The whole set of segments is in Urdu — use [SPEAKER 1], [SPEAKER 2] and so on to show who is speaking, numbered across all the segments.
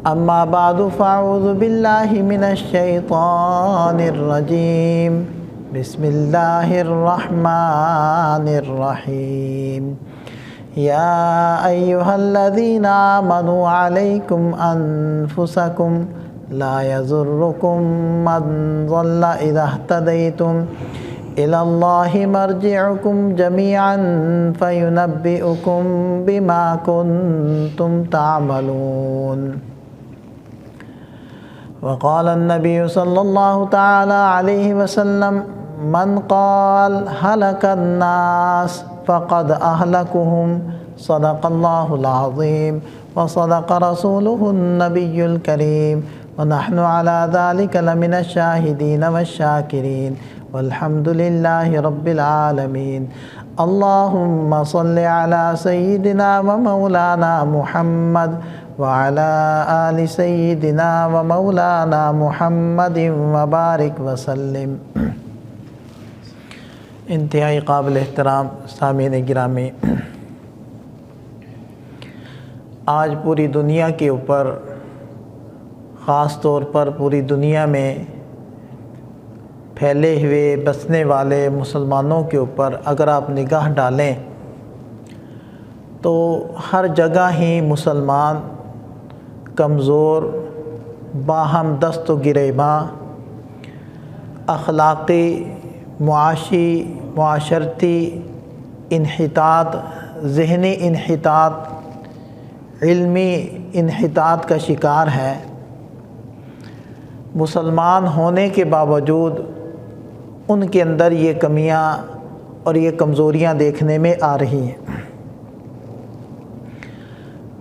[SPEAKER 1] أما بعد فأعوذ بالله من الشيطان الرجيم بسم الله الرحمن الرحيم يا أيها الذين آمنوا عليكم أنفسكم لا يضركم من ضل إذا اهتديتم إلى الله مرجعكم جميعا فينبئكم بما كنتم تعملون. وقال النبي صلى الله تعالى عليه وسلم من قال هلك الناس فقد أهلكهم صدق الله العظيم وصدق رسوله النبي الكريم ونحن على ذلك لمن الشاهدين والشاكرين والحمد لله رب العالمين. اللهم صل على سيدنا ومولانا محمد وعلى آل سيدنا ومولانا محمد وبارك وسلم. انتہائی قابل احترام سامعین گرامی، آج پوری دنیا کے اوپر، خاص طور پر پوری دنیا میں پھیلے ہوئے بسنے والے مسلمانوں کے اوپر اگر آپ نگاہ ڈالیں تو ہر جگہ ہی مسلمان کمزور، باہم دست و گریباں، اخلاقی، معاشی، معاشرتی انحطاط، ذہنی انحطاط، علمی انحطاط کا شکار ہے۔ مسلمان ہونے کے باوجود ان کے اندر یہ کمیاں اور یہ کمزوریاں دیکھنے میں آ رہی ہیں۔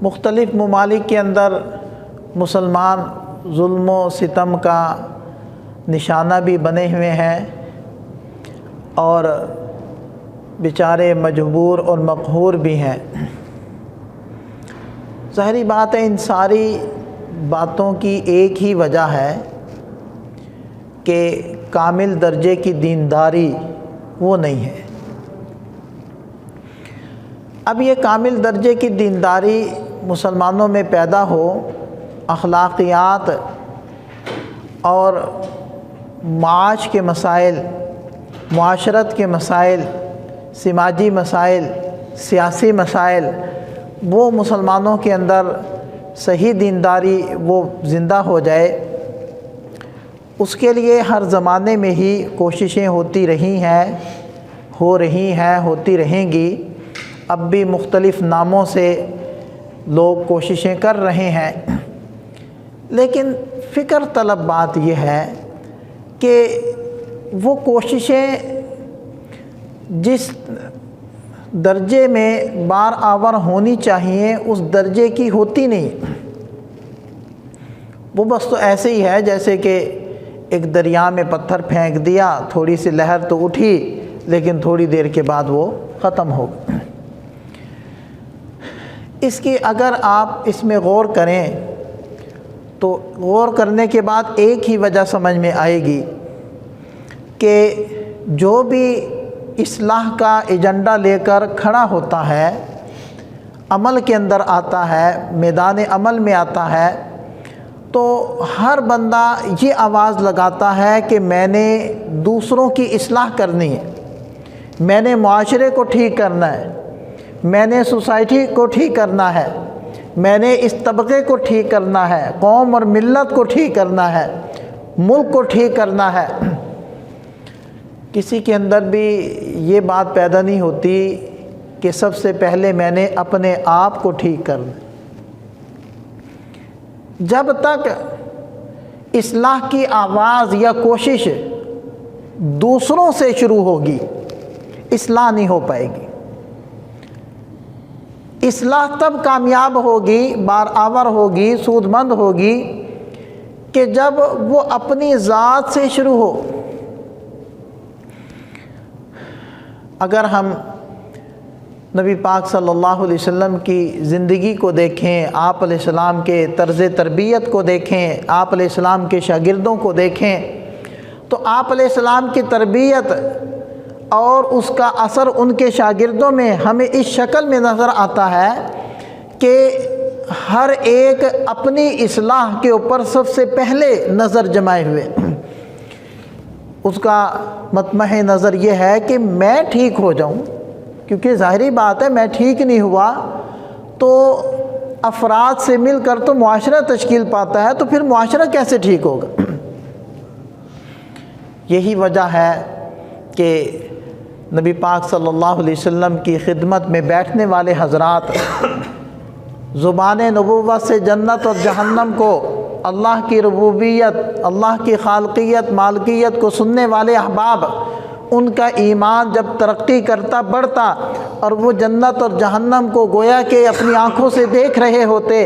[SPEAKER 1] مختلف ممالک کے اندر مسلمان ظلم و ستم کا نشانہ بھی بنے ہوئے ہیں اور بیچارے مجبور اور مقہور بھی ہیں۔ ظاہری بات ہے، ان ساری باتوں کی ایک ہی وجہ ہے کہ کامل درجے کی دینداری وہ نہیں ہے۔ اب یہ کامل درجے کی دینداری مسلمانوں میں پیدا ہو، اخلاقیات اور معاش کے مسائل، معاشرت کے مسائل، سماجی مسائل، سیاسی مسائل، وہ مسلمانوں کے اندر صحیح دینداری وہ زندہ ہو جائے، اس کے لیے ہر زمانے میں ہی کوششیں ہوتی رہی ہیں، ہوتی رہیں گی۔ اب بھی مختلف ناموں سے لوگ کوششیں کر رہے ہیں، لیکن فکر طلب بات یہ ہے کہ وہ کوششیں جس درجے میں بار آور ہونی چاہیے اس درجے کی ہوتی نہیں۔ وہ بس تو ایسے ہی ہے جیسے کہ ایک دریا میں پتھر پھینک دیا، تھوڑی سی لہر تو اٹھی لیکن تھوڑی دیر کے بعد وہ ختم ہو گئی۔ اس کی اگر آپ اس میں غور کریں تو غور کرنے کے بعد ایک ہی وجہ سمجھ میں آئے گی کہ جو بھی اصلاح کا ایجنڈا لے کر کھڑا ہوتا ہے، عمل کے اندر آتا ہے، میدان عمل میں آتا ہے، تو ہر بندہ یہ آواز لگاتا ہے کہ میں نے دوسروں کی اصلاح کرنی ہے، میں نے معاشرے کو ٹھیک کرنا ہے، میں نے سوسائٹی کو ٹھیک کرنا ہے، میں نے اس طبقے کو ٹھیک کرنا ہے، قوم اور ملت کو ٹھیک کرنا ہے، ملک کو ٹھیک کرنا ہے۔ کسی کے اندر بھی یہ بات پیدا نہیں ہوتی کہ سب سے پہلے میں نے اپنے آپ کو ٹھیک کرنا۔ جب تک اصلاح کی آواز یا کوشش دوسروں سے شروع ہوگی، اصلاح نہیں ہو پائے گی۔ اصلاح تب کامیاب ہوگی، بار آور ہوگی، سود مند ہوگی کہ جب وہ اپنی ذات سے شروع ہو۔ اگر ہم نبی پاک صلی اللہ علیہ وسلم کی زندگی کو دیکھیں، آپ علیہ السلام کے طرز تربیت کو دیکھیں، آپ علیہ السلام کے شاگردوں کو دیکھیں، تو آپ علیہ السلام کی تربیت اور اس کا اثر ان کے شاگردوں میں ہمیں اس شکل میں نظر آتا ہے کہ ہر ایک اپنی اصلاح کے اوپر سب سے پہلے نظر جمائے ہوئے، اس کا مطمع نظر یہ ہے کہ میں ٹھیک ہو جاؤں، کیونکہ ظاہری بات ہے میں ٹھیک نہیں ہوا تو افراد سے مل کر تو معاشرہ تشکیل پاتا ہے، تو پھر معاشرہ کیسے ٹھیک ہوگا؟ یہی وجہ ہے کہ نبی پاک صلی اللہ علیہ وسلم کی خدمت میں بیٹھنے والے حضرات زبان نبوت سے جنت اور جہنم کو، اللہ کی ربوبیت، اللہ کی خالقیت، مالکیت کو سننے والے احباب، ان کا ایمان جب ترقی کرتا بڑھتا اور وہ جنت اور جہنم کو گویا کہ اپنی آنکھوں سے دیکھ رہے ہوتے،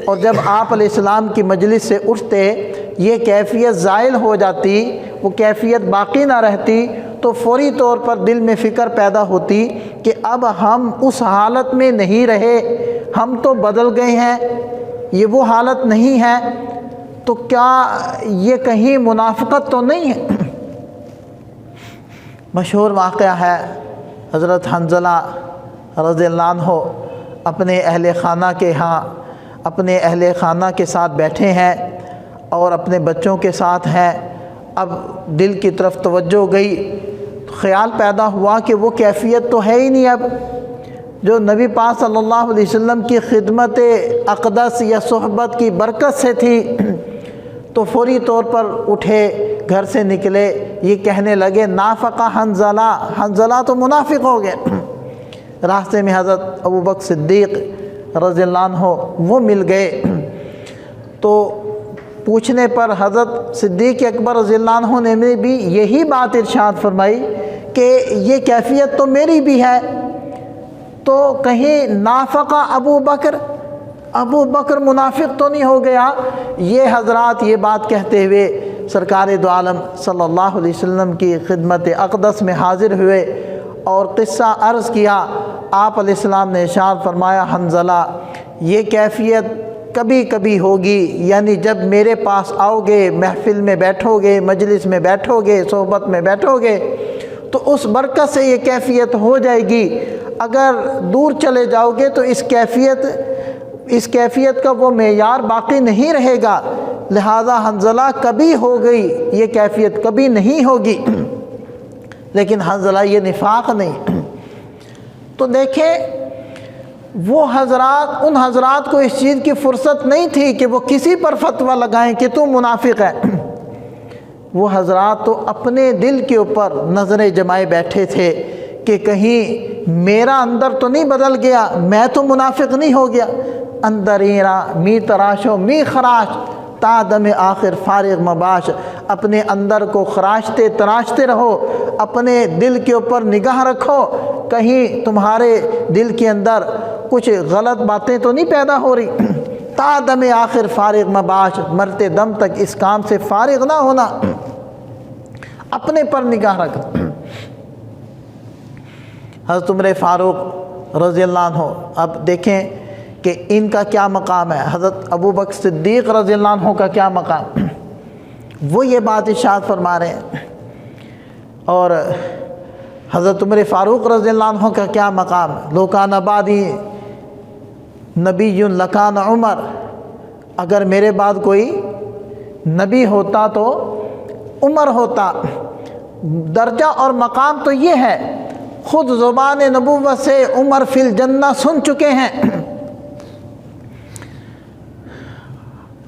[SPEAKER 1] اور جب آپ علیہ السلام کی مجلس سے اٹھتے یہ کیفیت زائل ہو جاتی، وہ کیفیت باقی نہ رہتی، تو فوری طور پر دل میں فکر پیدا ہوتی کہ اب ہم اس حالت میں نہیں رہے، ہم تو بدل گئے ہیں، یہ وہ حالت نہیں ہے، تو کیا یہ کہیں منافقت تو نہیں ہے؟ مشہور واقعہ ہے، حضرت حنظلہ رضی اللہ عنہ اپنے اہل خانہ کے اپنے اہل خانہ کے ساتھ بیٹھے ہیں اور اپنے بچوں کے ساتھ ہیں۔ اب دل کی طرف توجہ گئی، خیال پیدا ہوا کہ وہ کیفیت تو ہے ہی نہیں اب جو نبی پاک صلی اللہ علیہ وسلم کی خدمت اقدس یا صحبت کی برکت سے تھی، تو فوری طور پر اٹھے، گھر سے نکلے، یہ کہنے لگے نافقہ حنظلہ، حنظلہ تو منافق ہو گئے۔ راستے میں حضرت ابوبکر صدیق رضی اللہ عنہ وہ مل گئے، تو پوچھنے پر حضرت صدیق اکبر رضی اللہ عنہ نے بھی یہی بات ارشاد فرمائی کہ یہ کیفیت تو میری بھی ہے، تو کہیں نافقہ ابو بکر منافق تو نہیں ہو گیا؟ یہ حضرات یہ بات کہتے ہوئے سرکار دو عالم صلی اللہ علیہ وسلم کی خدمت اقدس میں حاضر ہوئے اور قصہ عرض کیا۔ آپ علیہ السلام نے ارشاد فرمایا حنظلہ یہ کیفیت کبھی کبھی ہوگی، یعنی جب میرے پاس آؤ گے، محفل میں بیٹھو گے، مجلس میں بیٹھو گے، صحبت میں بیٹھو گے، تو اس برکت سے یہ کیفیت ہو جائے گی۔ اگر دور چلے جاؤ گے تو اس کیفیت کا وہ معیار باقی نہیں رہے گا، لہذا حنظلہ کبھی ہو گئی یہ کیفیت کبھی نہیں ہوگی، لیکن حنظلہ یہ نفاق نہیں۔ تو دیکھیں وہ حضرات، ان حضرات کو اس چیز کی فرصت نہیں تھی کہ وہ کسی پر فتویٰ لگائیں کہ تو منافق ہے، وہ حضرات تو اپنے دل کے اوپر نظریں جمائے بیٹھے تھے کہ کہیں میرا اندر تو نہیں بدل گیا، میں تو منافق نہیں ہو گیا۔ اندریرا می تراشو می خراش تا دم آخر فارغ مباش، اپنے اندر کو خراشتے تراشتے رہو، اپنے دل کے اوپر نگاہ رکھو، کہیں تمہارے دل کے اندر کچھ غلط باتیں تو نہیں پیدا ہو رہی۔ تا دم آخر فارغ مباش، مرتے دم تک اس کام سے فارغ نہ ہونا، اپنے پر نگاہ رکھنا۔ حضرت عمر فاروق رضی اللہ عنہ، اب دیکھیں کہ ان کا کیا مقام ہے، حضرت ابوبکر صدیق رضی اللہ عنہ کا کیا مقام، وہ یہ بات ارشاد فرما رہے ہیں، اور حضرت عمر فاروق رضی اللہ عنہ کا کیا مقام، لو کان بعدی نبی لکان عمر، اگر میرے بعد کوئی نبی ہوتا تو عمر ہوتا۔ درجہ اور مقام تو یہ ہے، خود زبان نبوت سے عمر فی الجنہ سن چکے ہیں۔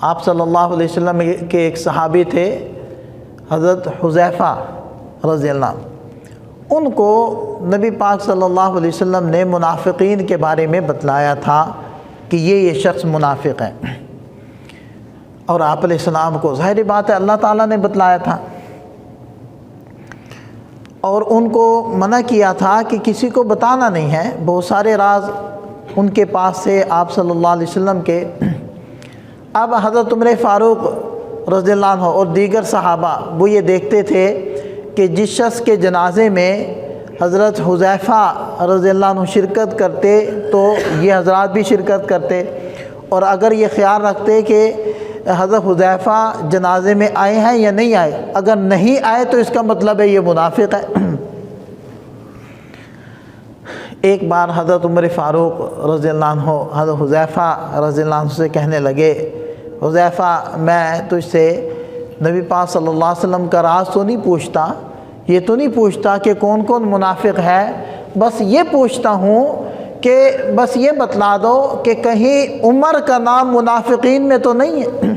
[SPEAKER 1] آپ صلی اللہ علیہ وسلم کے ایک صحابی تھے حضرت حذیفہ رضی اللہ عنہ، ان کو نبی پاک صلی اللہ علیہ وسلم نے منافقین کے بارے میں بتلایا تھا کہ یہ شخص منافق ہے، اور آپ علیہ السلام کو ظاہری بات ہے اللہ تعالیٰ نے بتلایا تھا، اور ان کو منع کیا تھا کہ کسی کو بتانا نہیں ہے، بہت سارے راز ان کے پاس سے آپ صلی اللہ علیہ وسلم کے۔ اب حضرت عمر فاروق رضی اللہ عنہ اور دیگر صحابہ وہ یہ دیکھتے تھے کہ جس شخص کے جنازے میں حضرت حذیفہ رضی اللہ عنہ شرکت کرتے تو یہ حضرات بھی شرکت کرتے، اور اگر یہ خیال رکھتے کہ حضرت حذیفہ جنازے میں آئے ہیں یا نہیں آئے، اگر نہیں آئے تو اس کا مطلب ہے یہ منافق ہے۔ ایک بار حضرت عمر فاروق رضی اللہ عنہ حضرت حذیفہ رضی اللہ عنہ سے کہنے لگے، حذیفہ میں تجھ سے نبی پاک صلی اللہ علیہ وسلم کا راز تو نہیں پوچھتا، یہ تو نہیں پوچھتا کہ کون کون منافق ہے، بس یہ پوچھتا ہوں کہ بس یہ بتلا دو کہ کہیں عمر کا نام منافقین میں تو نہیں ہے۔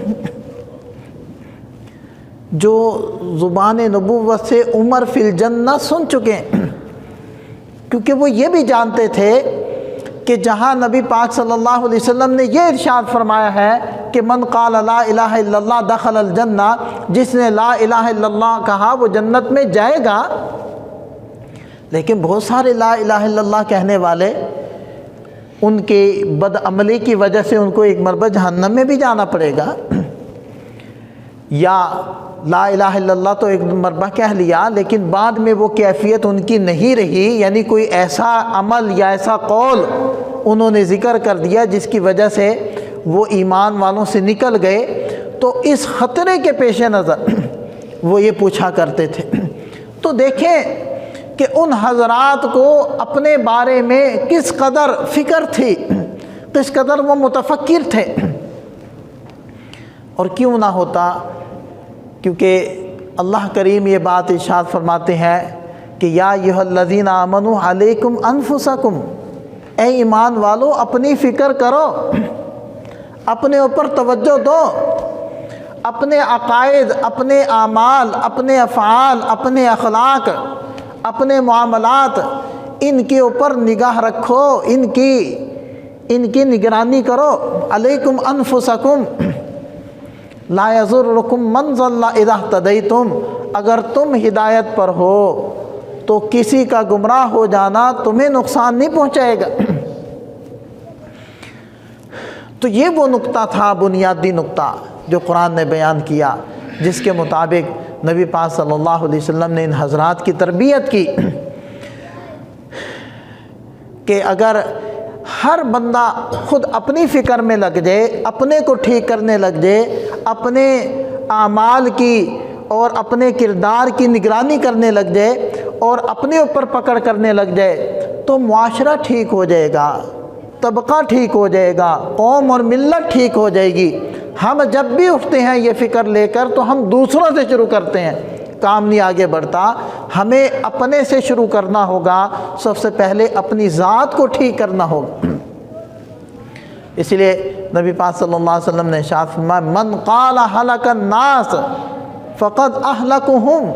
[SPEAKER 1] جو زبان نبوت سے عمر فی الجنہ سن چکے ہیں، کیونکہ وہ یہ بھی جانتے تھے کہ جہاں نبی پاک صلی اللہ علیہ وسلم نے یہ ارشاد فرمایا ہے کہ من قال لا الہ الا اللہ دخل الجنہ، جس نے لا الہ الا اللہ کہا وہ جنت میں جائے گا، لیکن بہت سارے لا الہ الا اللہ کہنے والے ان کی بد عملی کی وجہ سے ان کو ایک مرتبہ جہنم میں بھی جانا پڑے گا، یا لا الہ الا اللہ تو ایک مرتبہ کہہ لیا لیکن بعد میں وہ کیفیت ان کی نہیں رہی، یعنی کوئی ایسا عمل یا ایسا قول انہوں نے ذکر کر دیا جس کی وجہ سے وہ ایمان والوں سے نکل گئے، تو اس خطرے کے پیش نظر وہ یہ پوچھا کرتے تھے۔ تو دیکھیں کہ ان حضرات کو اپنے بارے میں کس قدر فکر تھی، کس قدر وہ متفکر تھے، اور کیوں نہ ہوتا، کیونکہ اللہ کریم یہ بات ارشاد فرماتے ہیں کہ یا ایھا الذین آمنوا علیکم انفسکم، اے ایمان والو اپنی فکر کرو، اپنے اوپر توجہ دو، اپنے عقائد، اپنے اعمال، اپنے افعال، اپنے اخلاق، اپنے معاملات، ان کے اوپر نگاہ رکھو، ان کی نگرانی کرو۔ علیکم انفسکم لا یضرکم من ضل اذا اہتدیتم، اگر تم ہدایت پر ہو تو کسی کا گمراہ ہو جانا تمہیں نقصان نہیں پہنچائے گا۔ تو یہ وہ نقطہ تھا، بنیادی نقطہ جو قرآن نے بیان کیا، جس کے مطابق نبی پاک صلی اللہ علیہ وسلم نے ان حضرات کی تربیت کی کہ اگر ہر بندہ خود اپنی فکر میں لگ جائے، اپنے کو ٹھیک کرنے لگ جائے، اپنے اعمال کی اور اپنے کردار کی نگرانی کرنے لگ جائے اور اپنے اوپر پکڑ کرنے لگ جائے، تو معاشرہ ٹھیک ہو جائے گا، طبقہ ٹھیک ہو جائے گا، قوم اور ملت ٹھیک ہو جائے گی۔ ہم جب بھی اٹھتے ہیں یہ فکر لے کر تو ہم دوسروں سے شروع کرتے ہیں، کام نہیں آگے بڑھتا، ہمیں اپنے سے شروع کرنا ہوگا، سب سے پہلے اپنی ذات کو ٹھیک کرنا ہوگا۔ اس لیے نبی پاک صلی اللہ علیہ وسلم نے ارشاد فرمایا من قال ہلک الناس فقد اہلکہم،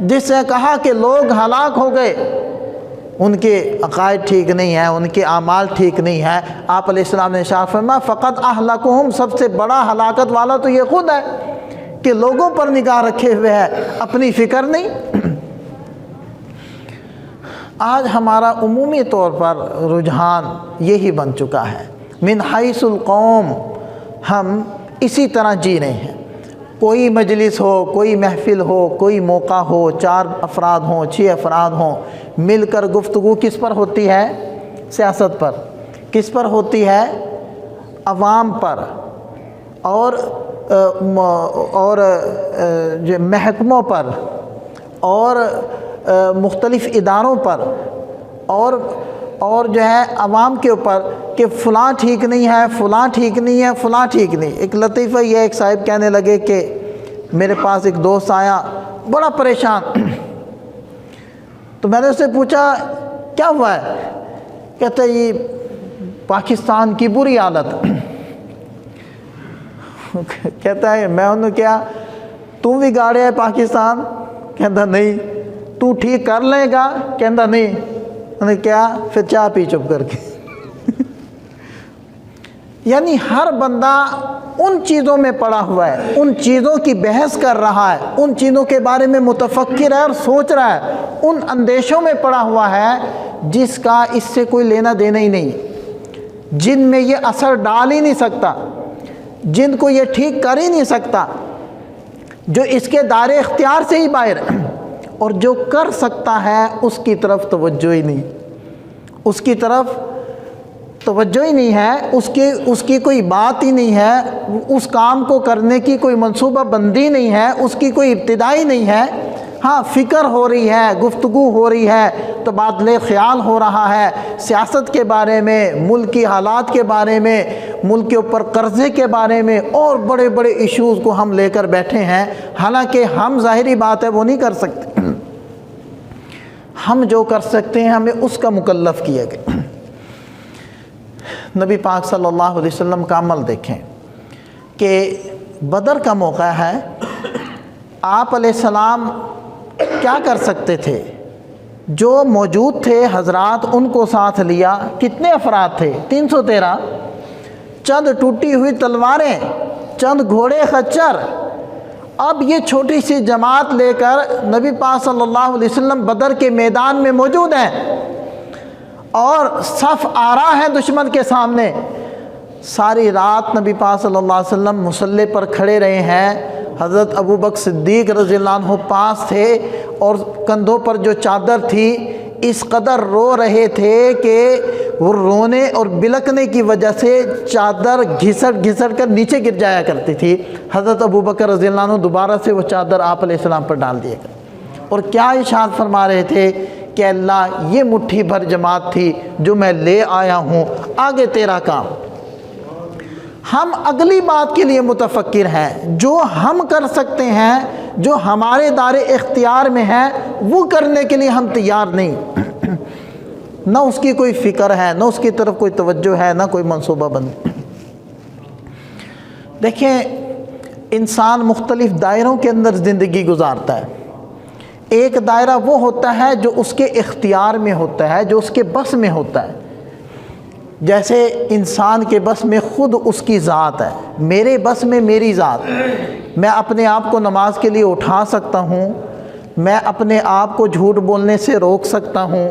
[SPEAKER 1] جس نے کہا کہ لوگ ہلاک ہو گئے، ان کے عقائد ٹھیک نہیں ہیں، ان کے اعمال ٹھیک نہیں ہیں، آپ علیہ السلام نے ارشاد فرمایا فقد اہلکہم، سب سے بڑا ہلاکت والا تو یہ خود ہے کہ لوگوں پر نگاہ رکھے ہوئے ہے، اپنی فکر نہیں۔ آج ہمارا عمومی طور پر رجحان یہی بن چکا ہے، من حیث القوم، ہم اسی طرح جی رہے ہیں۔ کوئی مجلس ہو، کوئی محفل ہو، کوئی موقع ہو، 4 افراد ہوں، 6 افراد ہوں، مل کر گفتگو کس پر ہوتی ہے؟ سیاست پر۔ کس پر ہوتی ہے؟ عوام پر اور جو محکموں پر اور مختلف اداروں پر اور جو ہے عوام کے اوپر کہ فلاں ٹھیک نہیں ہے، فلاں ٹھیک نہیں ہے، فلاں ٹھیک نہیں۔ ایک لطیفہ یہ ایک صاحب کہنے لگے کہ میرے پاس ایک دوست آیا بڑا پریشان، تو میں نے اس سے پوچھا کیا ہوا ہے؟ کہتا ہے یہ پاکستان کی بری حالت۔ کہتا ہے میں انہوں کیا تو بھی گاڑے ہے پاکستان؟ کہتا نہیں۔ تو ٹھیک کر لے گا؟ کہتا نہیں۔ انہوں کیا؟ پھر چاہ پی چپ کر کے۔ یعنی ہر بندہ ان چیزوں میں پڑا ہوا ہے، ان چیزوں کی بحث کر رہا ہے، ان چیزوں کے بارے میں متفکر ہے اور سوچ رہا ہے، ان اندیشوں میں پڑا ہوا ہے جس کا اس سے کوئی لینا دینا ہی نہیں، جن میں یہ اثر ڈال ہی نہیں سکتا، جن کو یہ ٹھیک کر ہی نہیں سکتا، جو اس کے دائرے اختیار سے ہی باہر ہے، اور جو کر سکتا ہے اس کی طرف توجہ ہی نہیں، اس کی طرف توجہ ہی نہیں ہے، اس کی کوئی بات ہی نہیں ہے، اس کام کو کرنے کی کوئی منصوبہ بندی نہیں ہے، اس کی کوئی ابتدا ہی نہیں ہے، ہاں فکر ہو رہی ہے، گفتگو ہو رہی ہے، تبادلہ خیال ہو رہا ہے سیاست کے بارے میں، ملک کی حالات کے بارے میں، ملک کے اوپر قرضے کے بارے میں، اور بڑے بڑے ایشوز کو ہم لے کر بیٹھے ہیں، حالانکہ ہم ظاہری بات ہے وہ نہیں کر سکتے۔ ہم جو کر سکتے ہیں ہمیں اس کا مکلف کیا گیا۔ نبی پاک صلی اللہ علیہ وسلم کا عمل دیکھیں کہ بدر کا موقع ہے، آپ علیہ السلام کیا کر سکتے تھے؟ جو موجود تھے حضرات ان کو ساتھ لیا۔ کتنے افراد تھے؟ 313۔ چند ٹوٹی ہوئی تلواریں، چند گھوڑے خچر۔ اب یہ چھوٹی سی جماعت لے کر نبی پاک صلی اللہ علیہ وسلم بدر کے میدان میں موجود ہیں، اور صف آ رہا ہے دشمن کے سامنے۔ ساری رات نبی پاک صلی اللہ علیہ وسلم مصلی پر کھڑے رہے ہیں۔ حضرت ابوبکر صدیق رضی اللہ عنہ پاس تھے، اور کندھوں پر جو چادر تھی اس قدر رو رہے تھے کہ وہ رونے اور بلکنے کی وجہ سے چادر گھسٹ گھسٹ کر نیچے گر جایا کرتی تھی۔ حضرت ابوبکر رضی اللہ عنہ دوبارہ سے وہ چادر آپ علیہ السلام پر ڈال دیے گئے، اور کیا ارشاد فرما رہے تھے کہ اللہ یہ مٹھی بھر جماعت تھی جو میں لے آیا ہوں، آگے تیرا کام۔ ہم اگلی بات کے لیے متفکر ہیں، جو ہم کر سکتے ہیں، جو ہمارے دائرے اختیار میں ہے وہ کرنے کے لیے ہم تیار نہیں۔ نہ اس کی کوئی فکر ہے، نہ اس کی طرف کوئی توجہ ہے، نہ کوئی منصوبہ بندی۔ دیکھیں انسان مختلف دائروں کے اندر زندگی گزارتا ہے۔ ایک دائرہ وہ ہوتا ہے جو اس کے اختیار میں ہوتا ہے، جو اس کے بس میں ہوتا ہے۔ جیسے انسان کے بس میں خود اس کی ذات ہے، میرے بس میں میری ذات۔ میں اپنے آپ کو نماز کے لیے اٹھا سکتا ہوں، میں اپنے آپ کو جھوٹ بولنے سے روک سکتا ہوں،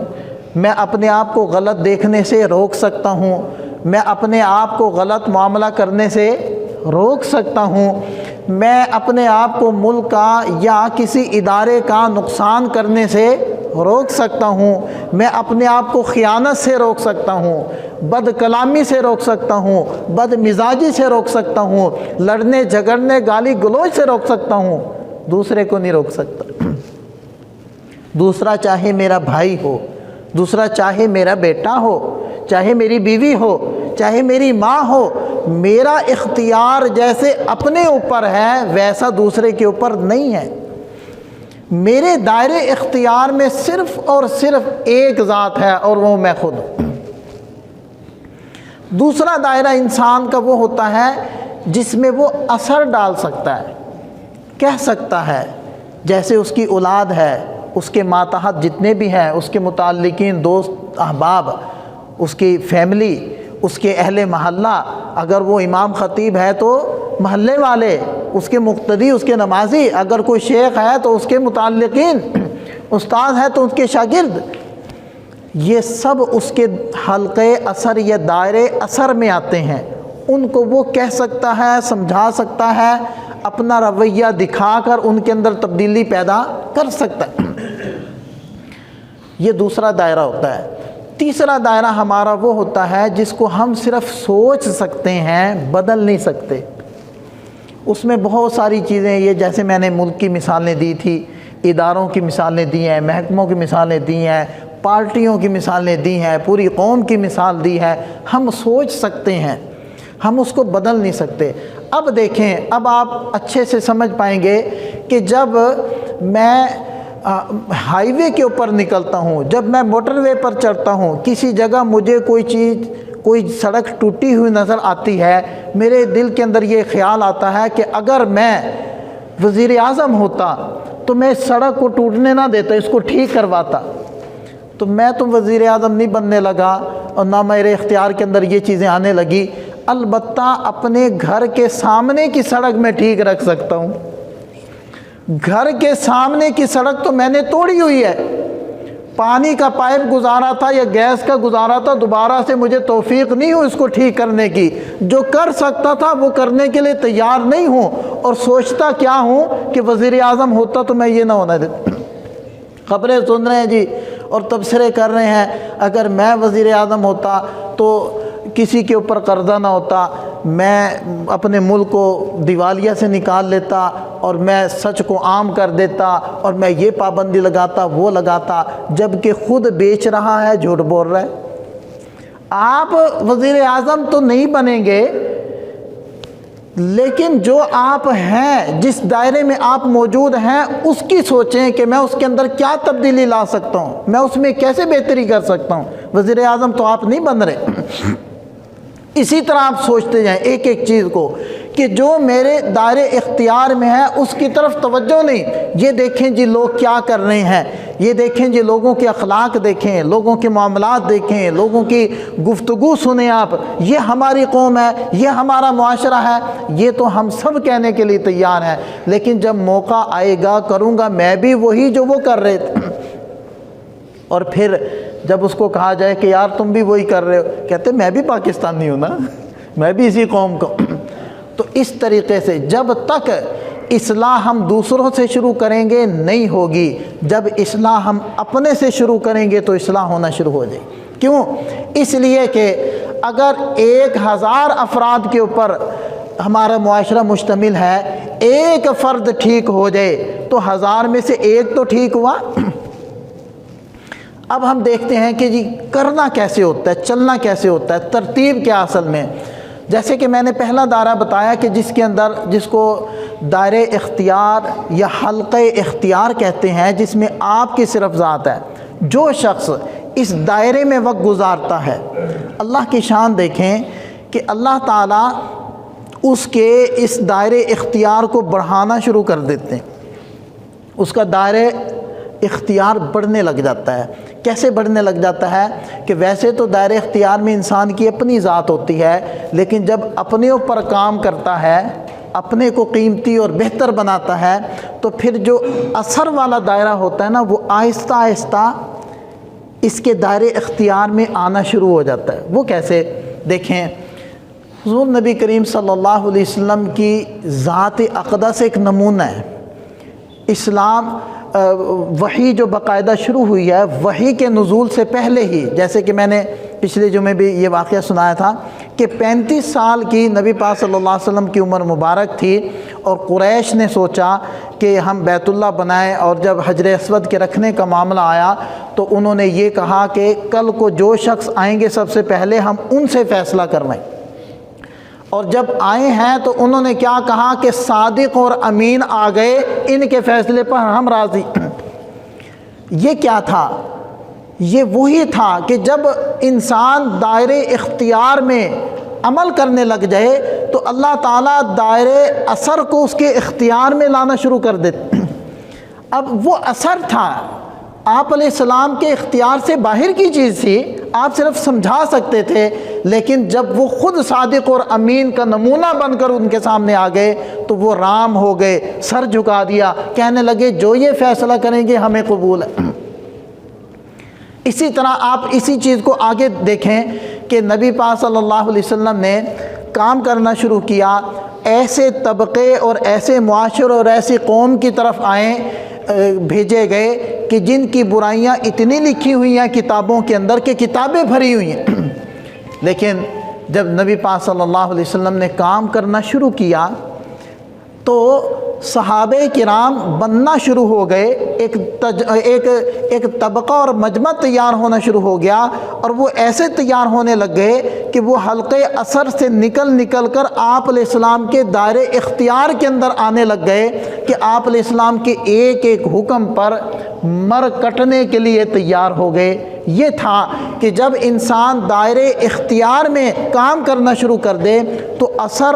[SPEAKER 1] میں اپنے آپ کو غلط دیکھنے سے روک سکتا ہوں، میں اپنے آپ کو غلط معاملہ کرنے سے روک سکتا ہوں، میں اپنے آپ کو ملک کا یا کسی ادارے کا نقصان کرنے سے روک سکتا ہوں، میں اپنے آپ کو خیانت سے روک سکتا ہوں، بد کلامی سے روک سکتا ہوں، بد مزاجی سے روک سکتا ہوں، لڑنے جھگڑنے گالی گلوچ سے روک سکتا ہوں، دوسرے کو نہیں روک سکتا۔ دوسرا چاہے میرا بھائی ہو، دوسرا چاہے میرا بیٹا ہو، چاہے میری بیوی ہو، چاہے میری ماں ہو، میرا اختیار جیسے اپنے اوپر ہے ویسا دوسرے کے اوپر نہیں ہے۔ میرے دائرے اختیار میں صرف اور صرف ایک ذات ہے، اور وہ میں خود ہوں۔ دوسرا دائرہ انسان کا وہ ہوتا ہے جس میں وہ اثر ڈال سکتا ہے، کہہ سکتا ہے، جیسے اس کی اولاد ہے، اس کے ماتحت جتنے بھی ہیں، اس کے متعلقین، دوست احباب، اس کی فیملی، اس کے اہل محلہ، اگر وہ امام خطیب ہے تو محلے والے، اس کے مقتدی، اس کے نمازی، اگر کوئی شیخ ہے تو اس کے متعلقین، استاد ہے تو اس کے شاگرد، یہ سب اس کے حلقے اثر یا دائرے اثر میں آتے ہیں۔ ان کو وہ کہہ سکتا ہے، سمجھا سکتا ہے، اپنا رویہ دکھا کر ان کے اندر تبدیلی پیدا کر سکتا ہے۔ یہ دوسرا دائرہ ہوتا ہے۔ تیسرا دائرہ ہمارا وہ ہوتا ہے جس کو ہم صرف سوچ سکتے ہیں، بدل نہیں سکتے۔ اس میں بہت ساری چیزیں، یہ جیسے میں نے ملک کی مثالیں دی تھی، اداروں کی مثالیں دی ہیں، محکموں کی مثالیں دی ہیں، پارٹیوں کی مثالیں دی ہیں، پوری قوم کی مثال دی ہے۔ ہم سوچ سکتے ہیں، ہم اس کو بدل نہیں سکتے۔ اب دیکھیں، اب آپ اچھے سے سمجھ پائیں گے کہ جب میں ہائی وے کے اوپر نکلتا ہوں، جب میں موٹر وے پر چڑھتا ہوں، کسی جگہ مجھے کوئی سڑک ٹوٹی ہوئی نظر آتی ہے، میرے دل کے اندر یہ خیال آتا ہے کہ اگر میں وزیر اعظم ہوتا تو میں اس سڑک کو ٹوٹنے نہ دیتا، اس کو ٹھیک کرواتا۔ تو میں تو وزیر اعظم نہیں بننے لگا، اور نہ میرے اختیار کے اندر یہ چیزیں آنے لگی، البتہ اپنے گھر کے سامنے کی سڑک میں ٹھیک رکھ سکتا ہوں۔ گھر کے سامنے کی سڑک تو میں نے توڑی ہوئی ہے، پانی کا پائپ گزارا تھا یا گیس کا گزارا تھا، دوبارہ سے مجھے توفیق نہیں ہو اس کو ٹھیک کرنے کی۔ جو کر سکتا تھا وہ کرنے کے لیے تیار نہیں ہوں، اور سوچتا کیا ہوں کہ وزیر اعظم ہوتا تو میں یہ نہ ہونا دیتا۔ خبریں سن رہے ہیں جی اور تبصرے کر رہے ہیں، اگر میں وزیر اعظم ہوتا تو کسی کے اوپر قرضہ نہ ہوتا، میں اپنے ملک کو دیوالیہ سے نکال لیتا اور میں سچ کو عام کر دیتا اور میں یہ پابندی لگاتا وہ لگاتا، جبکہ خود بیچ رہا ہے، جھوٹ بول رہا ہے۔ آپ وزیر اعظم تو نہیں بنیں گے، لیکن جو آپ ہیں، جس دائرے میں آپ موجود ہیں، اس کی سوچیں کہ میں اس کے اندر کیا تبدیلی لا سکتا ہوں، میں اس میں کیسے بہتری کر سکتا ہوں۔ وزیر اعظم تو آپ نہیں بن رہے۔ اسی طرح آپ سوچتے جائیں ایک ایک چیز کو کہ جو میرے دائرے اختیار میں ہے اس کی طرف توجہ نہیں، یہ دیکھیں جی لوگ کیا کر رہے ہیں، یہ دیکھیں جی لوگوں کے اخلاق دیکھیں، لوگوں کے معاملات دیکھیں، لوگوں کی گفتگو سنیں آپ، یہ ہماری قوم ہے، یہ ہمارا معاشرہ ہے، یہ تو ہم سب کہنے کے لیے تیار ہیں، لیکن جب موقع آئے گا کروں گا میں بھی وہی جو وہ کر رہے تھے۔ اور پھر جب اس کو کہا جائے کہ یار تم بھی وہی کر رہے ہو، کہتے میں بھی پاکستانی ہوں نا، میں بھی اسی قوم کو۔ تو اس طریقے سے جب تک اصلاح ہم دوسروں سے شروع کریں گے نہیں ہوگی، جب اصلاح ہم اپنے سے شروع کریں گے تو اصلاح ہونا شروع ہو جائے گی۔ کیوں؟ اس لیے کہ اگر 1000 افراد کے اوپر ہمارا معاشرہ مشتمل ہے، ایک فرد ٹھیک ہو جائے تو 1000 میں سے ایک تو ٹھیک ہوا۔ اب ہم دیکھتے ہیں کہ جی کرنا کیسے ہوتا ہے، چلنا کیسے ہوتا ہے، ترتیب کیا اصل میں۔ جیسے کہ میں نے پہلا دائرہ بتایا کہ جس کو دائرے اختیار یا حلقہ اختیار کہتے ہیں، جس میں آپ کی صرف ذات ہے۔ جو شخص اس دائرے میں وقت گزارتا ہے، اللہ کی شان دیکھیں کہ اللہ تعالیٰ اس کے اس دائرے اختیار کو بڑھانا شروع کر دیتے ہیں، اس کا دائرے اختیار بڑھنے لگ جاتا ہے۔ کیسے بڑھنے لگ جاتا ہے کہ ویسے تو دائرے اختیار میں انسان کی اپنی ذات ہوتی ہے، لیکن جب اپنے اوپر کام کرتا ہے، اپنے کو قیمتی اور بہتر بناتا ہے، تو پھر جو اثر والا دائرہ ہوتا ہے نا، وہ آہستہ آہستہ اس کے دائرے اختیار میں آنا شروع ہو جاتا ہے۔ وہ کیسے؟ دیکھیں، حضور نبی کریم صلی اللہ علیہ وسلم کی ذات اقدس ایک نمونہ ہے۔ اسلام وحی جو باقاعدہ شروع ہوئی ہے، وحی کے نزول سے پہلے ہی، جیسے کہ میں نے پچھلے جمعے بھی یہ واقعہ سنایا تھا کہ 35 سال کی نبی پاک صلی اللہ علیہ وسلم کی عمر مبارک تھی، اور قریش نے سوچا کہ ہم بیت اللہ بنائیں، اور جب حجر اسود کے رکھنے کا معاملہ آیا تو انہوں نے یہ کہا کہ کل کو جو شخص آئیں گے سب سے پہلے ہم ان سے فیصلہ کروائیں۔ اور جب آئے ہیں تو انہوں نے کیا کہا کہ صادق اور امین آ گئے، ان کے فیصلے پر ہم راضی۔ یہ کیا تھا؟ یہ وہی تھا کہ جب انسان دائرے اختیار میں عمل کرنے لگ جائے تو اللہ تعالیٰ دائرے اثر کو اس کے اختیار میں لانا شروع کر دیتے۔ اب وہ اثر تھا، آپ علیہ السلام کے اختیار سے باہر کی چیز تھی، آپ صرف سمجھا سکتے تھے، لیکن جب وہ خود صادق اور امین کا نمونہ بن کر ان کے سامنے آ گئے تو وہ رام ہو گئے، سر جھکا دیا، کہنے لگے جو یہ فیصلہ کریں گے ہمیں قبول ہے۔ اسی طرح آپ اسی چیز کو آگے دیکھیں کہ نبی پاک صلی اللہ علیہ وسلم نے کام کرنا شروع کیا، ایسے طبقے اور ایسے معاشرے اور ایسی قوم کی طرف بھیجے گئے کہ جن کی برائیاں اتنی لکھی ہوئی ہیں کتابوں کے اندر کہ کتابیں بھری ہوئی ہیں، لیکن جب نبی پاک صلی اللہ علیہ وسلم نے کام کرنا شروع کیا تو صحابہ کرام بننا شروع ہو گئے، ایک طبقہ اور مجمع تیار ہونا شروع ہو گیا، اور وہ ایسے تیار ہونے لگ گئے کہ وہ حلقے اثر سے نکل کر آپ علیہ السلام کے دائرے اختیار کے اندر آنے لگ گئے کہ آپ علیہ السلام کے ایک ایک حکم پر مر کٹنے کے لیے تیار ہو گئے۔ یہ تھا کہ جب انسان دائرے اختیار میں کام کرنا شروع کر دے تو اثر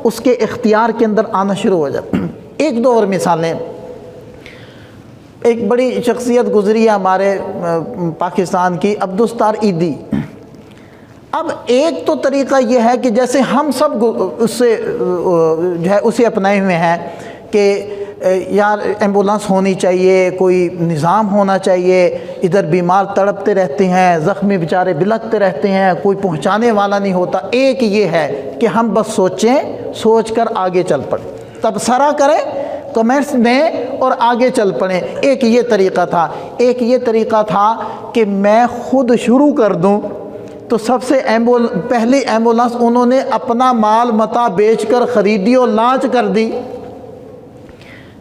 [SPEAKER 1] اس کے اختیار کے اندر آنا شروع ہو جاتا۔ ایک دو اور مثالیں، ایک بڑی شخصیت گزری ہے ہمارے پاکستان کی، عبدالستار ایدھی۔ اب ایک تو طریقہ یہ ہے کہ جیسے ہم سب اسے اپنائے ہوئے ہیں کہ یار ایمبولانس ہونی چاہیے، کوئی نظام ہونا چاہیے، ادھر بیمار تڑپتے رہتے ہیں، زخمی بیچارے بلکتے رہتے ہیں، کوئی پہنچانے والا نہیں ہوتا۔ ایک یہ ہے کہ ہم بس سوچ کر آگے چل پڑیں، تبصرہ کریں، کمنٹس دیں اور آگے چل پڑیں۔ ایک یہ طریقہ تھا۔ ایک یہ طریقہ تھا کہ میں خود شروع کر دوں، تو سب سے پہلی ایمبولنس انہوں نے اپنا مال متاع بیچ کر خریدی اور لانچ کر دی۔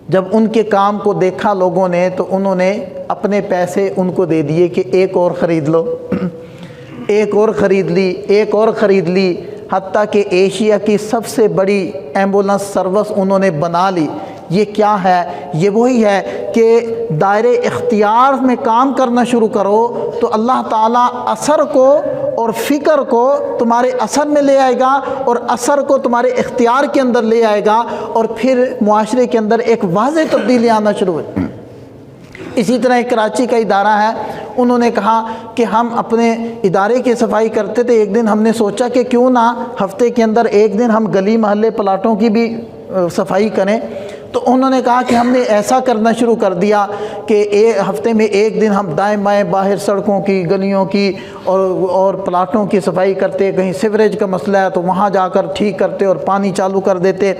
[SPEAKER 1] جب ان کے کام کو دیکھا لوگوں نے تو انہوں نے اپنے پیسے ان کو دے دیے کہ ایک اور خرید لو، ایک اور خرید لی، ایک اور خرید لی، حتیٰ کہ ایشیا کی سب سے بڑی ایمبولنس سروس انہوں نے بنا لی۔ یہ کیا ہے؟ یہ وہی ہے کہ دائرے اختیار میں کام کرنا شروع کرو تو اللہ تعالیٰ اثر کو اور فکر کو تمہارے اثر میں لے آئے گا اور اثر کو تمہارے اختیار کے اندر لے آئے گا، اور پھر معاشرے کے اندر ایک واضح تبدیلی آنا شروع ہوئی۔ اسی طرح ایک کراچی کا ادارہ ہے، انہوں نے کہا کہ ہم اپنے ادارے کی صفائی کرتے تھے، ایک دن ہم نے سوچا کہ کیوں نہ ہفتے کے اندر ایک دن ہم گلی محلے پلاٹوں کی بھی صفائی کریں۔ تو انہوں نے کہا کہ ہم نے ایسا کرنا شروع کر دیا کہ ہفتے میں ایک دن ہم دائیں بائیں باہر سڑکوں کی، گلیوں کی اور پلاٹوں کی صفائی کرتے، کہیں سیوریج کا مسئلہ ہے تو وہاں جا کر ٹھیک کرتے اور پانی چالو کر دیتے۔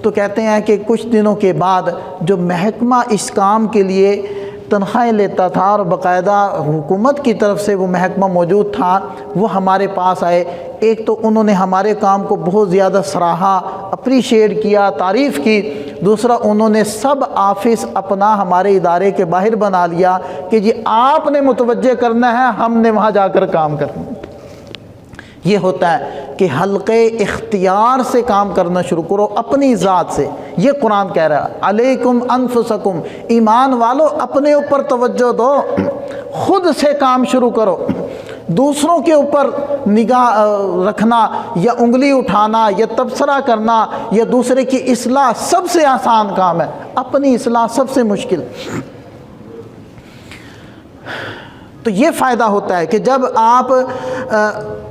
[SPEAKER 1] تو کہتے ہیں کہ کچھ دنوں کے بعد جو محکمہ اس کام کے لیے تنخواہیں لیتا تھا اور باقاعدہ حکومت کی طرف سے وہ محکمہ موجود تھا، وہ ہمارے پاس آئے۔ ایک تو انہوں نے ہمارے کام کو بہت زیادہ سراہا، اپریشیٹ کیا، تعریف کی۔ دوسرا، انہوں نے سب آفس اپنا ہمارے ادارے کے باہر بنا لیا کہ جی آپ نے متوجہ کرنا ہے، ہم نے وہاں جا کر کام کرنا ہے۔ یہ ہوتا ہے کہ حلقے اختیار سے کام کرنا شروع کرو، اپنی ذات سے۔ یہ قرآن کہہ رہا ہے علیکم انفسکم، ایمان والو اپنے اوپر توجہ دو، خود سے کام شروع کرو۔ دوسروں کے اوپر نگاہ رکھنا یا انگلی اٹھانا یا تبصرہ کرنا یا دوسرے کی اصلاح سب سے آسان کام ہے، اپنی اصلاح سب سے مشکل۔ تو یہ فائدہ ہوتا ہے کہ جب آپ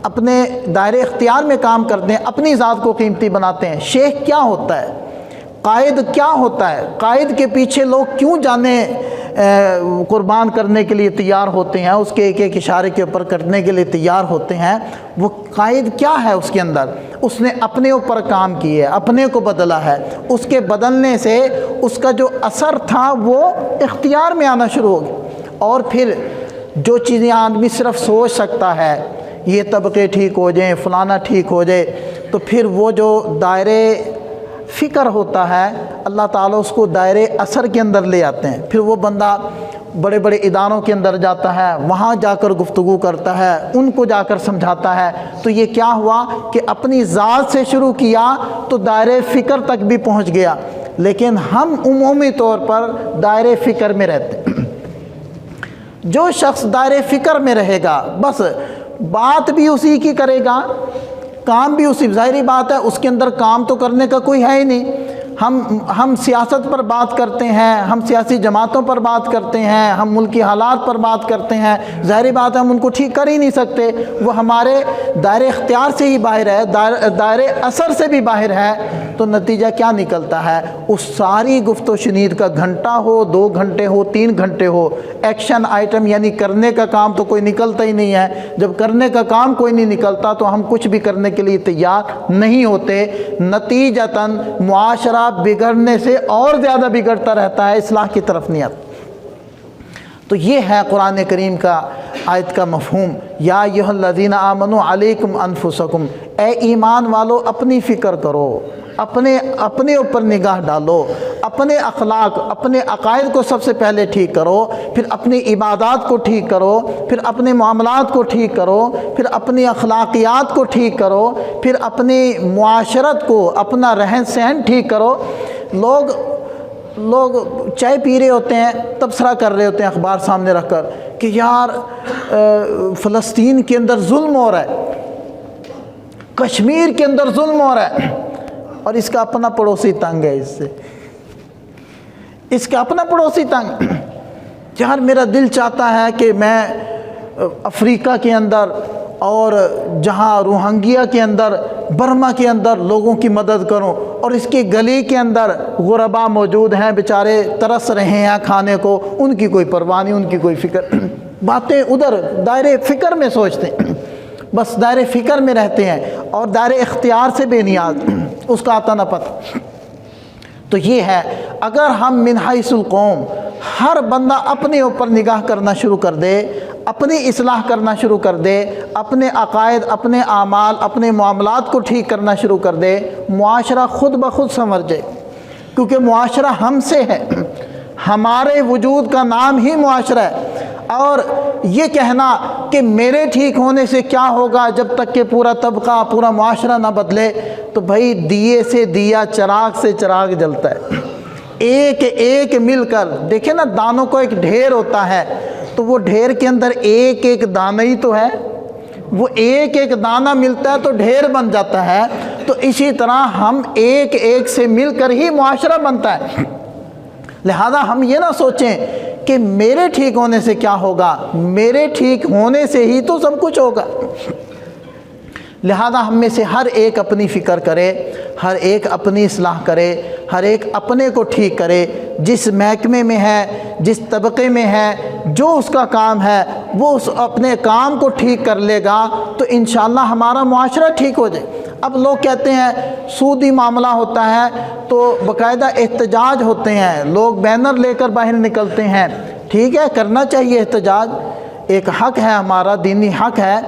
[SPEAKER 1] اپنے دائرے اختیار میں کام کرتے ہیں، اپنی ذات کو قیمتی بناتے ہیں۔ شیخ کیا ہوتا ہے؟ قائد کیا ہوتا ہے؟ قائد کے پیچھے لوگ کیوں جانے قربان کرنے کے لیے تیار ہوتے ہیں، اس کے ایک ایک اشارے کے اوپر کرنے کے لیے تیار ہوتے ہیں؟ وہ قائد کیا ہے اس کے اندر؟ اس نے اپنے اوپر کام کیے، اپنے کو بدلا ہے، اس کے بدلنے سے اس کا جو اثر تھا وہ اختیار میں آنا شروع ہو گیا۔ اور پھر جو چیزیں آدمی صرف سوچ سکتا ہے، یہ طبقے ٹھیک ہو جائیں، فلانا ٹھیک ہو جائے، تو پھر وہ جو دائرے فکر ہوتا ہے اللہ تعالیٰ اس کو دائرے اثر کے اندر لے آتے ہیں۔ پھر وہ بندہ بڑے بڑے اداروں کے اندر جاتا ہے، وہاں جا کر گفتگو کرتا ہے، ان کو جا کر سمجھاتا ہے۔ تو یہ کیا ہوا کہ اپنی ذات سے شروع کیا تو دائرے فکر تک بھی پہنچ گیا۔ لیکن ہم عمومی طور پر دائرے فکر میں رہتے ہیں۔ جو شخص دائرے فکر میں رہے گا بس بات بھی اسی کی کرے گا، کام بھی اسی، ظاہری بات ہے اس کے اندر کام تو کرنے کا کوئی ہے ہی نہیں۔ ہم سیاست پر بات کرتے ہیں، ہم سیاسی جماعتوں پر بات کرتے ہیں، ہم ملکی حالات پر بات کرتے ہیں، ظاہری بات ہے ہم ان کو ٹھیک کر ہی نہیں سکتے، وہ ہمارے دائرے اختیار سے ہی باہر ہے، دائرے اثر سے بھی باہر ہے۔ تو نتیجہ کیا نکلتا ہے؟ اس ساری گفت و شنید کا گھنٹہ ہو، 2 گھنٹے ہو، 3 گھنٹے ہو، ایکشن آئٹم یعنی کرنے کا کام تو کوئی نکلتا ہی نہیں ہے۔ جب کرنے کا کام کوئی نہیں نکلتا تو ہم کچھ بھی کرنے کے لیے تیار نہیں ہوتے۔ نتیجتاً معاشرہ بگڑنے سے اور زیادہ بگڑتا رہتا ہے، اصلاح کی طرف نہیں آتا۔ تو یہ ہے قرآن کریم کا آیت کا مفہوم، یا ایھا الذین آمنوا علیکم انفسکم، اے ایمان والو اپنی فکر کرو، اپنے اوپر نگاہ ڈالو، اپنے اخلاق، اپنے عقائد کو سب سے پہلے ٹھیک کرو، پھر اپنی عبادات کو ٹھیک کرو، پھر اپنے معاملات کو ٹھیک کرو، پھر اپنی اخلاقیات کو ٹھیک کرو، پھر اپنی معاشرت کو، اپنا رہن سہن ٹھیک کرو۔ لوگ چائے پی رہے ہوتے ہیں، تبصرہ کر رہے ہوتے ہیں اخبار سامنے رکھ کر کہ یار فلسطین کے اندر ظلم ہو رہا ہے، کشمیر کے اندر ظلم ہو رہا ہے، اور اس کا اپنا پڑوسی تنگ ہے، اس کا اپنا پڑوسی تنگ۔ یار میرا دل چاہتا ہے کہ میں افریقہ کے اندر اور جہاں روہنگیا کے اندر، برما کے اندر لوگوں کی مدد کروں، اور اس کی گلی کے اندر غربا موجود ہیں، بیچارے ترس رہے ہیں کھانے کو، ان کی کوئی پرواہ نہیں، ان کی کوئی فکر، باتیں ادھر دائرے فکر میں سوچتے ہیں، بس دائرے فکر میں رہتے ہیں اور دائرے اختیار سے بے نیاز، اس کا آتا نہ پتہ۔ تو یہ ہے، اگر ہم من حیث القوم ہر بندہ اپنے اوپر نگاہ کرنا شروع کر دے، اپنی اصلاح کرنا شروع کر دے، اپنے عقائد، اپنے اعمال، اپنے معاملات کو ٹھیک کرنا شروع کر دے، معاشرہ خود بخود سنور جائے، کیونکہ معاشرہ ہم سے ہے، ہمارے وجود کا نام ہی معاشرہ ہے۔ اور یہ کہنا کہ میرے ٹھیک ہونے سے کیا ہوگا جب تک کہ پورا طبقہ، پورا معاشرہ نہ بدلے، تو بھائی دیے سے دیا، چراغ سے چراغ جلتا ہے، ایک ایک مل کر دیکھیں نا، دانوں کو ایک ڈھیر ہوتا ہے تو وہ ڈھیر کے اندر ایک ایک دانہ ہی تو ہے، وہ ایک ایک دانہ ملتا ہے تو ڈھیر بن جاتا ہے۔ تو اسی طرح ہم ایک ایک سے مل کر ہی معاشرہ بنتا ہے۔ لہذا ہم یہ نہ سوچیں کہ میرے ٹھیک ہونے سے کیا ہوگا، میرے ٹھیک ہونے سے ہی تو سب کچھ ہوگا۔ لہذا ہم میں سے ہر ایک اپنی فکر کرے، ہر ایک اپنی اصلاح کرے، ہر ایک اپنے کو ٹھیک کرے، جس محکمے میں ہے، جس طبقے میں ہے، جو اس کا کام ہے، وہ اس اپنے کام کو ٹھیک کر لے گا تو انشاءاللہ ہمارا معاشرہ ٹھیک ہو جائے۔ اب لوگ کہتے ہیں سودی معاملہ ہوتا ہے تو باقاعدہ احتجاج ہوتے ہیں، لوگ بینر لے کر باہر نکلتے ہیں، ٹھیک ہے، کرنا چاہیے احتجاج، ایک حق ہے ہمارا، دینی حق ہے،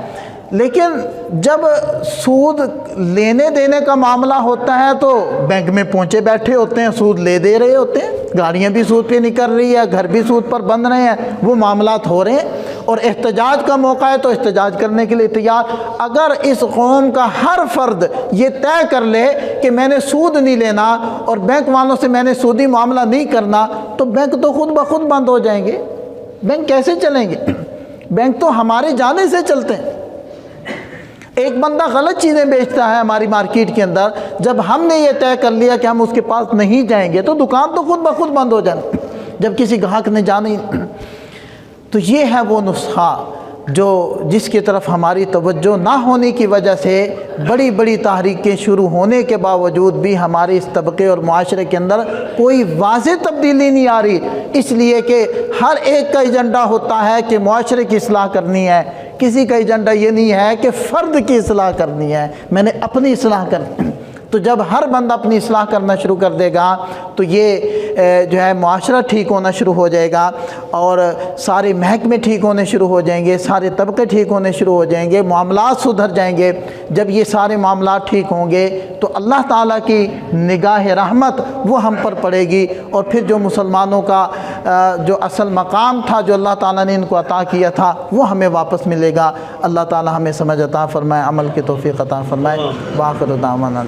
[SPEAKER 1] لیکن جب سود لینے دینے کا معاملہ ہوتا ہے تو بینک میں پہنچے بیٹھے ہوتے ہیں، سود لے دے رہے ہوتے ہیں، گاڑیاں بھی سود پہ نکل رہی ہے، گھر بھی سود پر بن رہے ہیں، وہ معاملات ہو رہے ہیں، اور احتجاج کا موقع ہے تو احتجاج کرنے کے لیے تیار۔ اگر اس قوم کا ہر فرد یہ طے کر لے کہ میں نے سود نہیں لینا اور بینک والوں سے میں نے سودی معاملہ نہیں کرنا، تو بینک تو خود بخود بند ہو جائیں گے۔ بینک کیسے چلیں گے؟ بینک تو ہمارے جانے سے چلتے ہیں۔ ایک بندہ غلط چیزیں بیچتا ہے ہماری مارکیٹ کے اندر، جب ہم نے یہ طے کر لیا کہ ہم اس کے پاس نہیں جائیں گے تو دکان تو خود بخود بند ہو جائے، جب کسی گاہک نے جانا ہی۔ تو یہ ہے وہ نسخہ جس کی طرف ہماری توجہ نہ ہونے کی وجہ سے بڑی بڑی تحریکیں شروع ہونے کے باوجود بھی ہمارے اس طبقے اور معاشرے کے اندر کوئی واضح تبدیلی نہیں آ رہی، اس لیے کہ ہر ایک کا ایجنڈا ہوتا ہے کہ معاشرے کی اصلاح کرنی ہے، کسی کا ایجنڈا یہ نہیں ہے کہ فرد کی اصلاح کرنی ہے، میں نے اپنی اصلاح کرنی۔ تو جب ہر بندہ اپنی اصلاح کرنا شروع کر دے گا تو یہ جو ہے معاشرہ ٹھیک ہونا شروع ہو جائے گا، اور سارے محکمے ٹھیک ہونے شروع ہو جائیں گے، سارے طبقے ٹھیک ہونے شروع ہو جائیں گے، معاملات سدھر جائیں گے۔ جب یہ سارے معاملات ٹھیک ہوں گے تو اللہ تعالیٰ کی نگاہ رحمت وہ ہم پر پڑے گی، اور پھر جو مسلمانوں کا جو اصل مقام تھا جو اللہ تعالیٰ نے ان کو عطا کیا تھا وہ ہمیں واپس ملے گا۔ اللہ تعالیٰ ہمیں سمجھ عطا فرمائے، عمل کی توفیق عطا فرمائے۔ وآخر دعوانا